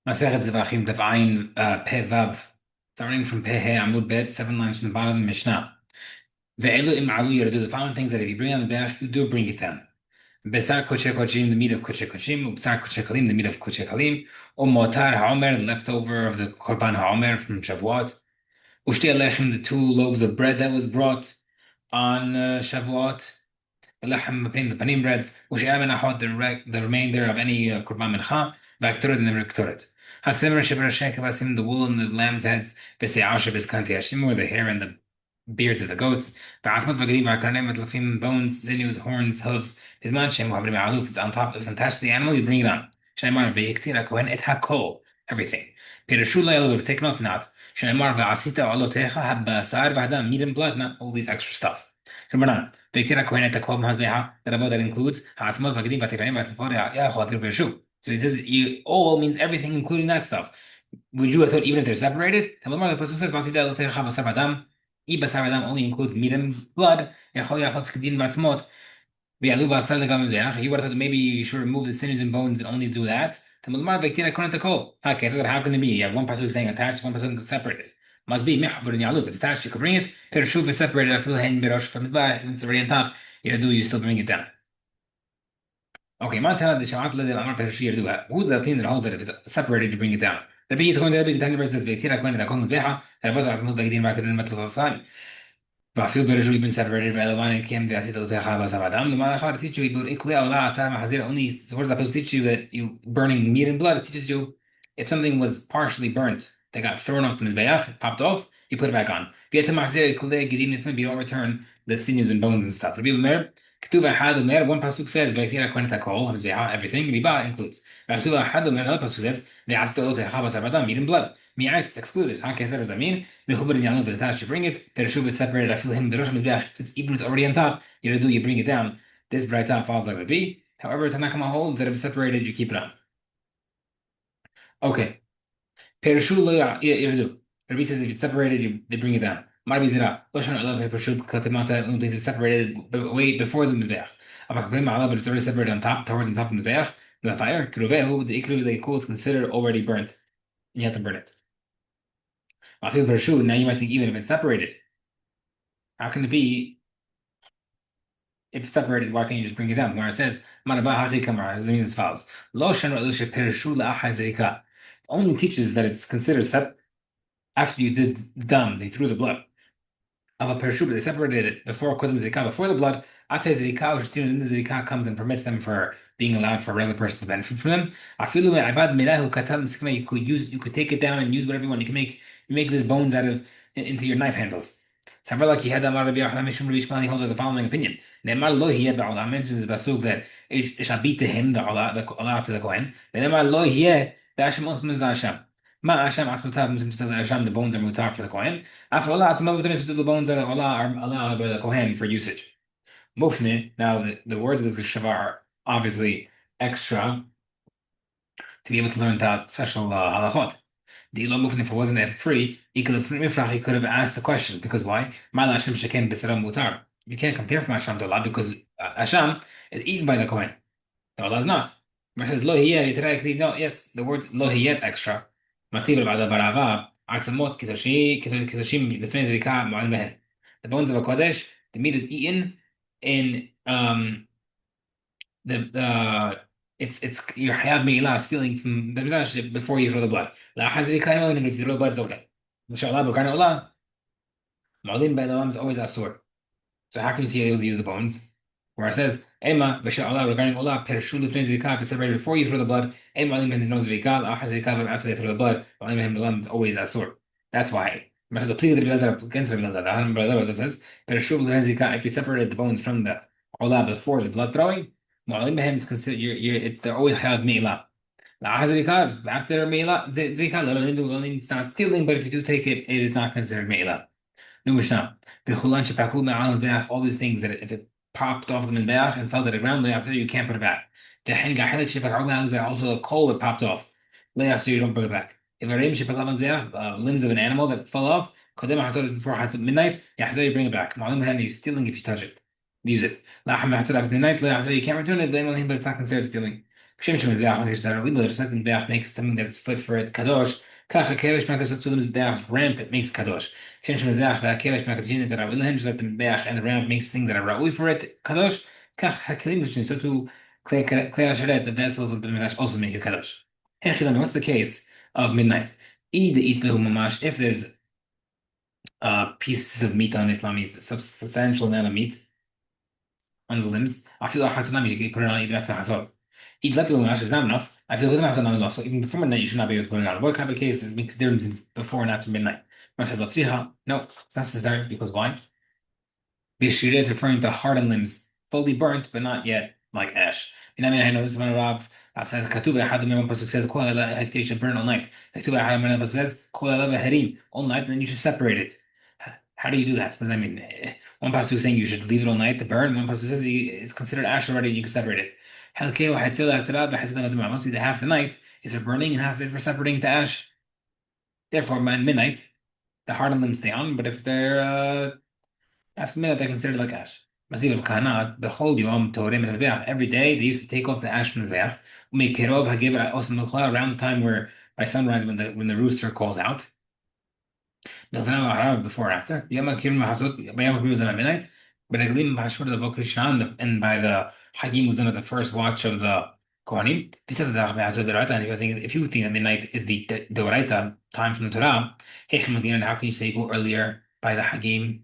Masechet Zevahim Daf Peh Vav, starting from Peh He Amud Bet, 7 lines from the bottom of the Mishnah. Ve'elu im alu do the following things that if you bring on the back, you do bring it down. Besar koche kochim, the meat of koche kochim, ubsar koche kalim, the meat of koche kalim, motar ha'omer, the leftover of the korban ha'omer from Shavuot, ushti alechem, the 2 loaves of bread that was brought on Shavuot, Lechem the panim breads, u'she'er menachot, the remainder of any korban mincha, v'aktoret and the rektoret. Hasemer sheber shekav, the wool and the lamb's heads, v'se'ar shebes kanti hashimur, the hair and the beards of the goats, v'asmat v'gadim v'akarnem v'tlafim, bones, sinews, horns, hooves, bizman shem u'havrim aluf, it's on top, if it's attached to the animal, you bring it on. Shneimar v'yiktir ha'kohen et hakol, everything. Pirashu le'elu, take them off not. Shneimar v'asita olotecha ha'basar v'hadam, meat and blood, not all these extra stuff. Shemaranan, v'yiktir ha'kohen et hakol ma'azbeha, that includes ha'asmat v'gadim v'akarnem v'tlafim ya'achol atir pirashu. So he says, all means everything, including that stuff. Would you have thought even if they're separated? The Pasuk says, "V'asita olotecha b'sar v'hadam." Basar Adam only includes meat and blood. You would have thought maybe you should remove the sinews and bones and only do that. Okay, so how can it be? You have one pasuk saying attached, one pasuk separated. Must be mehbur and yalut. If it's attached, you can bring it. Perushuv is separated. I feel hen birosh from mizbah. If it's already on top, you still bring it down. Okay, Montana the Shamat Led Amar Pershir do that. Who's the opinion that holds that if it's separated, you bring it down? The Beit going to be the Tanya says, Victina Queen, the Kong Beha, and about that move back in market in metal of fun. But I feel better should have been separated by the one came the Asita to Hava Savadam. The Malachar teach you, but equally Allah time has only supports that to teach you that you burning meat and blood. It teaches you if something was partially burnt, they got thrown up in the Bayach, popped off, you put it back on. If you don't return the sinews and bones and stuff. كتب أحد ومر one pasuk says "V'yikira kohen hakol hamizbeha everything riba includes." كتب أحد ومر another pasuk says "Ve'asita lo techa basar v'adam meat and blood." Mi'at it's excluded. How can does that mean? Mechuber in yanu v'tatash you bring it. Pereshuv is separated. I feel him berosh hamizbeha. Even if it's already on top, you bring it down. This bright top falls like a B. However, Tanakama holds that if it's separated, you keep it on. Okay. Pereshuv lo yirdu. Rabbi says if it's separated, they bring it down. Marbi zira. Loshan alav pereshuv kapimata things are separated way before the mizbeach. Avakapim alav, but it's already separated on top, towards the top of the mizbeach. The fire, kiruvehu, the ikru, the cool is considered already burnt. And you have to burn it. Mafil pereshuv. Now you might think even if it's separated, how can it be? If it's separated, why can't you just bring it down? The Gemara says, "Marabah hachi kamar." It means as follows: Lo shen ra'lushe pereshuv la'achai zerika. Only teaches that it's considered after you did the dam, they threw the blood of a pershub, they separated it before kodem zikah, before the blood. Ate zikah, then the zikah comes and permits them for being allowed for a regular person to benefit from them. Afilu me'abad milahu katal miskina, you could take it down and use whatever you want. You make these bones out of into your knife handles. Several like he had Amar Rabbi Yochanan Mishum Rabbi Shmuel, he holds the following opinion. Ne'emar lo hiye ba'olah, mentions the pasuk that it shall be to him the olah to the kohen. Ne'emar lo hiye ba'ashem osmuz Hashem. Ma Hashem atmutav, Hashem, the bones are mutar for the kohen. After Allah, the bones are allowed by the kohen for usage. Mufne. Now the words of this shavar are obviously extra to be able to learn that special halachot. The Elo Mufne, if it wasn't free, he could have asked the question because why? Ma Hashem sheken b'sara mutar. You can't compare from Hashem to Allah because Hashem is eaten by the kohen. No, Allah is not. It says lo hiya. No, yes, the word lo hiya is extra. The bones of a kodesh, the meat is eaten in it's your hayab me'ilah, stealing from the midrash before you throw the blood. La hazrika, and if you throw the blood, it's okay. Inshallah, b'karna olah, ma'alim be'elam is always asur. So how can you see able to use the bones? Where it says, Ema, V'sha'Allah, regarding Allah, Pershul Lifnei Zrika, if it's separated before you throw the blood, Ema Alim Ben no Zrika, L'achar Zrika, but after they throw the blood, Alim Ben Lam is always Asur. That's why. The plea of the Bilazar against the Bilazar, the Hanan Bilazar says, Pershul Lifnei Zrika, if you separated the bones from the Allah before the blood throwing, Mu'alim Ben is considered, they're always held Me'ilah. L'achar Zrika, after Me'ilah, Zrika, it's not stealing, but if you do take it, it is not considered Me'ilah. New Mishnah. All these things that if it popped off the minbeach and fell to the ground, you can't put it back. Also a coal that popped off. You don't bring it back. If limbs of an animal that fell off, before midnight, you bring it back. You're stealing if you touch it. Use it. Midnight, you can't return it, but it's not considered stealing. כשם שמזבח makes that real, just like the mizbeach makes something that's fit for it kadosh, כך הכבש מהקדוש to the mizbeach's ramp, it makes kadosh. כשם שמזבח והכבש מהקדושים that are willing, just like the mizbeach and the ramp makes things that are ra'ui for it kadosh, כך הכלים which so to כלי השרת, the vessels of the mizbeach also make it kadosh. Hey, Chilani, what's the case of midnight? Eat behu mamash, if there's pieces of meat on it, means a substantial amount of meat on the limbs. I feel like you can put it on even after Hazot. Eat let alone is not enough. I feel good enough. So even before midnight, you should not be able to put it on. What kind of case makes a difference before and after midnight? One says, let's see how. No, it's necessary because why? Bishira is referring to hardened limbs, fully burnt, but not yet like ash. You know what I mean? I know this is one of Rav says, Katuva, how the Mimon Pasuk says, Kol Ela Hekti should burn all night. Katuva, how the Mimon Pasuk says, Kol Ela Herim, all night, and then you should separate it. How do you do that? Because I mean, one pasuk is saying you should leave it all night to burn. One pasuk says it's considered ash already, and you can separate it. Must be the half the night is for burning and half of it for separating to ash. Therefore, by midnight, the hardened limbs stay on, but if they're after midnight, they're considered like ash. Masil of Kana, behold Yom Torim and every day they used to take off the ash from the Veach. Make Kerov Hagiv also around the time where by sunrise when the rooster calls out. Before or after. Yom Kippur Mahazot, by Yom Kippur was at midnight. But Aglim Bashur the Bokri Shan, and by the Hagim was done at the first watch of the Kohanim. He said that and if you think that midnight is the Doraita time from the Torah, how can you say go earlier by the Hagim?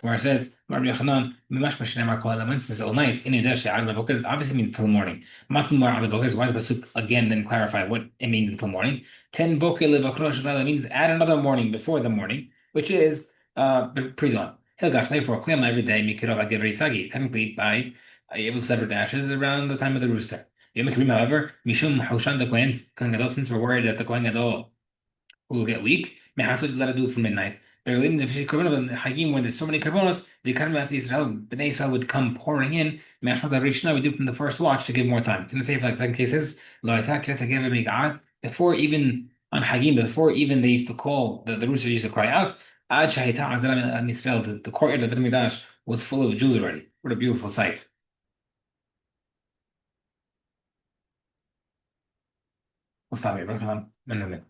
Where it says, Rabbi Yochanan, Mimash Mashinemar Kol Elements says all night. In Edesh Ad Boker obviously means until morning. Matmar Ad Boker is why does Pasuk again then clarify what it means until morning. 10 Boker Levakrosh means add another morning before the morning, which is pre-dawn. Hilgach, therefore, Kuyama every day, Mikirov Agevri Sagi, technically by able to separate the ashes around the time of the rooster. Yom Kippur, however, Mishum Hoshan the Kohen Gadol, since we're worried that the Kohen Gadol will get weak. Mehasud let it do it for midnight. But when there's so many karbonot, the economy of Israel, Bnei Israel would come pouring in. Mashmat Rishna we do from the first watch to give more time. Can I say for like second cases, before even on Hagim, before even they used to call the rooster used to cry out. The courtyard of the Midrash was full of Jews already. What a beautiful sight. We'll stop here.